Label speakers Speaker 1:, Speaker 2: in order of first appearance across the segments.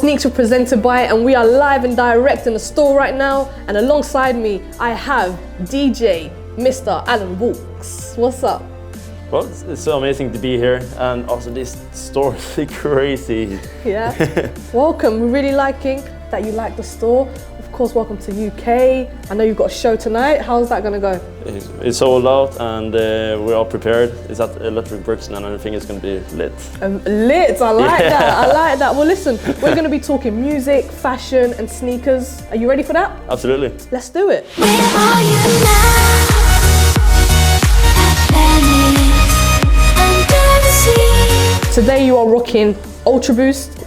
Speaker 1: Sneaks with Presentedby, and we are live and direct in the store right now. And alongside me, I have DJ Mr. Alan Walks. What's up?
Speaker 2: Well, it's so amazing to be here, and also this store is crazy.
Speaker 1: Yeah. Welcome. We're really liking that you like the store. Of course, welcome to UK. I know you've got a show tonight. How's that going to go?
Speaker 2: It's sold out, and we're all prepared. It's at Electric Bricks, and I think it's going to be lit.
Speaker 1: Lit. I like that. I like that. Well, listen, we're going to be talking music, fashion, and sneakers. Are you ready for that?
Speaker 2: Absolutely.
Speaker 1: Let's do it.
Speaker 3: Where are you now? Under the sea.
Speaker 1: Today you are rocking Ultra Boost.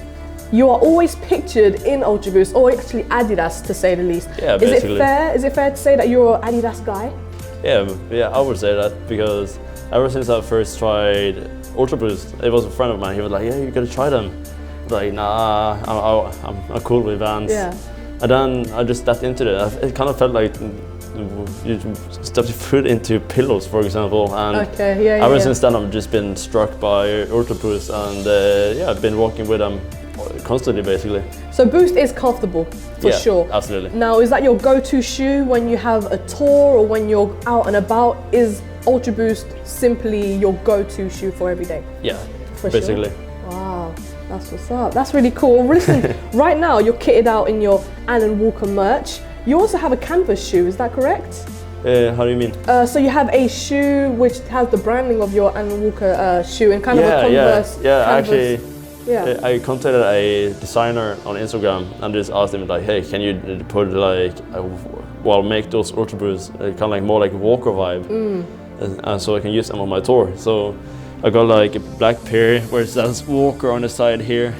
Speaker 1: You are always pictured in Ultra Boost, or actually Adidas to say the least.
Speaker 2: Yeah, basically.
Speaker 1: Is it fair to say that you're an Adidas guy?
Speaker 2: Yeah, I would say that, because ever since I first tried Ultra Boost, it was a friend of mine. He was like, "Yeah, you gotta try them." Like, nah, I'm cool with Vans.
Speaker 1: Yeah.
Speaker 2: And then I just stepped into it. It kind of felt like you stepped your foot into pillows, for example. And ever since then, I've just been struck by Ultra Boost, and I've been walking with them constantly, basically.
Speaker 1: So Boost is comfortable, for sure.
Speaker 2: Absolutely.
Speaker 1: Now, is that your go-to shoe when you have a tour or when you're out and about? Is Ultra Boost simply your go-to shoe for every day?
Speaker 2: Yeah,
Speaker 1: for
Speaker 2: basically.
Speaker 1: Sure? Wow, that's what's up. That's really cool. Listen, right now you're kitted out in your Alan Walker merch. You also have a canvas shoe, is that correct?
Speaker 2: How do you mean?
Speaker 1: So you have a shoe which has the branding of your Alan Walker shoe and kind of a Converse canvas.
Speaker 2: Actually. Yeah. I contacted a designer on Instagram and just asked him like, "Hey, can you put like, make those Ultra Boosts kind of like more like a walker vibe, so I can use them on my tour." So I got like a black pair where it says Walker on the side here,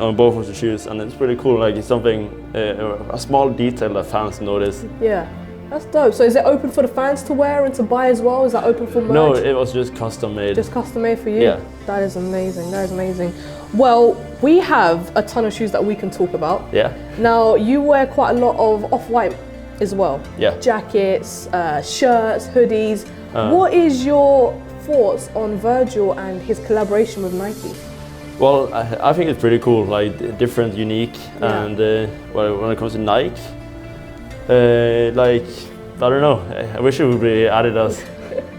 Speaker 2: on both of the shoes, and it's pretty cool. Like, it's something, a small detail that fans notice.
Speaker 1: Yeah. That's dope. So is it open for the fans to wear and to buy as well? Is that open for merch?
Speaker 2: No, it was just custom made.
Speaker 1: Just custom made for you?
Speaker 2: Yeah.
Speaker 1: That is amazing. That is amazing. Well, we have a ton of shoes that we can talk about.
Speaker 2: Yeah.
Speaker 1: Now, you wear quite a lot of off-white as well.
Speaker 2: Yeah.
Speaker 1: Jackets, shirts, hoodies. What is your thoughts on Virgil and his collaboration with Nike?
Speaker 2: Well, I think it's pretty cool, like different, unique, and when it comes to Nike, like, I don't know, I wish it would be Adidas.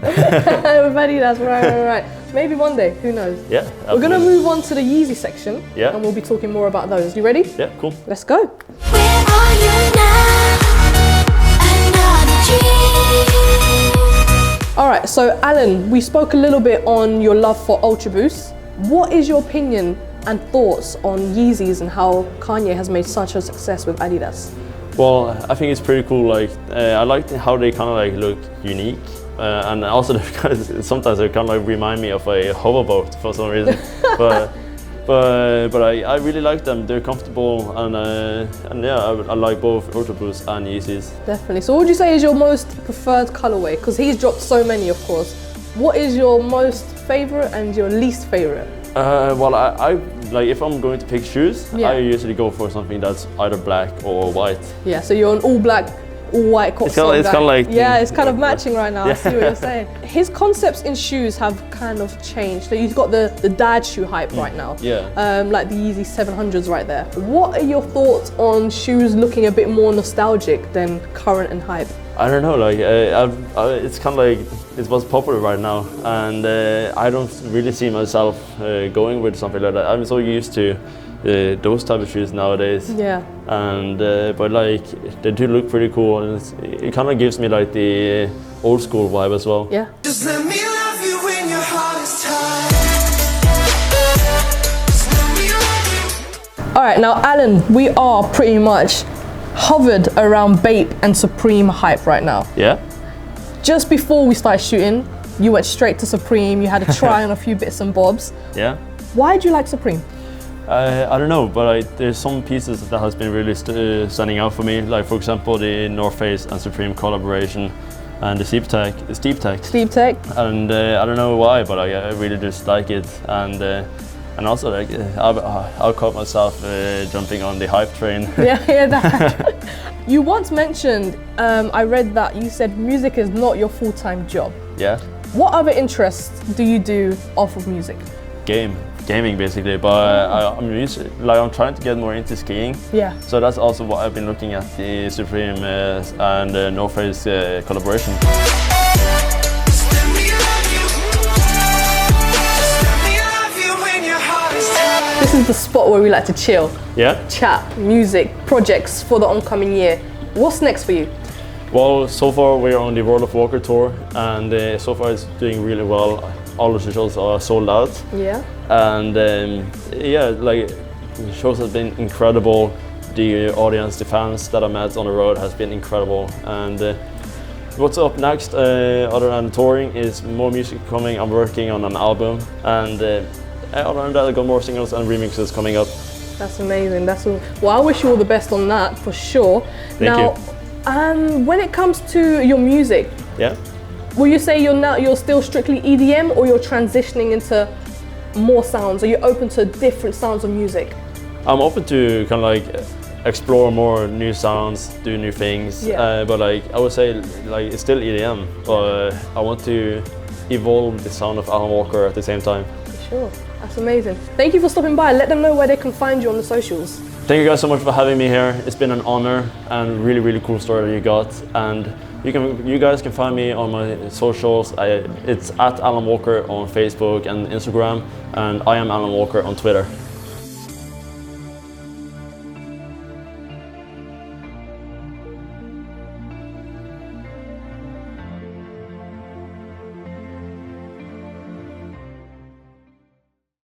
Speaker 1: With Adidas, right. Maybe one day, who knows?
Speaker 2: Yeah, absolutely.
Speaker 1: We're gonna move on to the Yeezy section, and we'll be talking more about those. You ready?
Speaker 2: Yeah, cool.
Speaker 1: Let's go.
Speaker 3: Where are you now? Another dream.
Speaker 1: All right, so Alan, we spoke a little bit on your love for Ultra Boost. What is your opinion and thoughts on Yeezys and how Kanye has made such a success with Adidas?
Speaker 2: Well, I think it's pretty cool. Like, I like how they kind of like look unique, and also sometimes they kind of like remind me of a hoverboat for some reason. but I really like them. They're comfortable, and yeah, I like both Ultra Boost and Yeezys.
Speaker 1: Definitely. So, what would you say is your most preferred colorway? Because he's dropped so many, of course. What is your most favorite and your least favorite?
Speaker 2: Well, I like, if I'm going to pick shoes, I usually go for something that's either black or white.
Speaker 1: Yeah, so you're an all black, all white
Speaker 2: It's kind of like...
Speaker 1: Yeah, it's kind of matching right now, I see what you're saying. His concepts in shoes have kind of changed. So you've got the dad shoe hype right now.
Speaker 2: Yeah.
Speaker 1: Like the Yeezy 700s right there. What are your thoughts on shoes looking a bit more nostalgic than current and hype?
Speaker 2: I don't know, like, it's kind of like, it's what's popular right now, and I don't really see myself going with something like that. I'm so used to those type of shoes nowadays. Yeah. And but like, they do look pretty cool, and it kind of gives me like the old school vibe as well.
Speaker 1: Yeah.
Speaker 4: Just let me love you when your heart is tired.
Speaker 1: All right, now Alan, we are pretty much hovered around Bape and Supreme hype right now.
Speaker 2: Yeah.
Speaker 1: Just before we started shooting, you went straight to Supreme. You had a try on a few bits and bobs.
Speaker 2: Yeah.
Speaker 1: Why do you like Supreme?
Speaker 2: I don't know, but there's some pieces that has been really standing out for me. Like, for example, the North Face and Supreme collaboration, and the Steep Tech.
Speaker 1: Steep Tech.
Speaker 2: And I don't know why, but I really just like it. And also, like, I'll caught myself jumping on the hype train.
Speaker 1: Yeah. You once mentioned, I read that you said music is not your full-time job.
Speaker 2: Yeah.
Speaker 1: What other interests do you do off of music?
Speaker 2: Game gaming basically, but I'm trying to get more into skiing.
Speaker 1: Yeah.
Speaker 2: So that's also what I've been looking at, the Supreme and North Face collaboration.
Speaker 4: Let me love you. Let me love you when your heart is tired.
Speaker 1: This is the spot where we like to chill,
Speaker 2: Yeah.
Speaker 1: chat, music, projects for the oncoming year. What's next for you?
Speaker 2: Well, so far we're on the World of Walker tour, and so far it's doing really well. All of the shows are sold out,
Speaker 1: Yeah.
Speaker 2: and yeah, like the shows have been incredible. The audience, the fans that I met on the road has been incredible. And what's up next, other than touring, is more music coming. I'm working on an album, and other than that, I got more singles and remixes coming up.
Speaker 1: That's amazing. That's all. Well, I wish you all the best on that for sure.
Speaker 2: Thank
Speaker 1: now, when it comes to your music,
Speaker 2: Yeah.
Speaker 1: will you say you're still strictly EDM, or you're transitioning into more sounds? Are you open to different sounds of music?
Speaker 2: I'm open to kind of like explore more new sounds, do new things.
Speaker 1: Yeah.
Speaker 2: But like I would say, like it's still EDM, but I want to evolve the sound of Alan Walker at the same time.
Speaker 1: For sure. That's amazing. Thank you for stopping by. Let them know where they can find you on the socials.
Speaker 2: Thank you guys so much for having me here. It's been an honor and really, really cool story that you got. And you guys can find me on my socials. It's at Alan Walker on Facebook and Instagram, and I am Alan Walker on Twitter.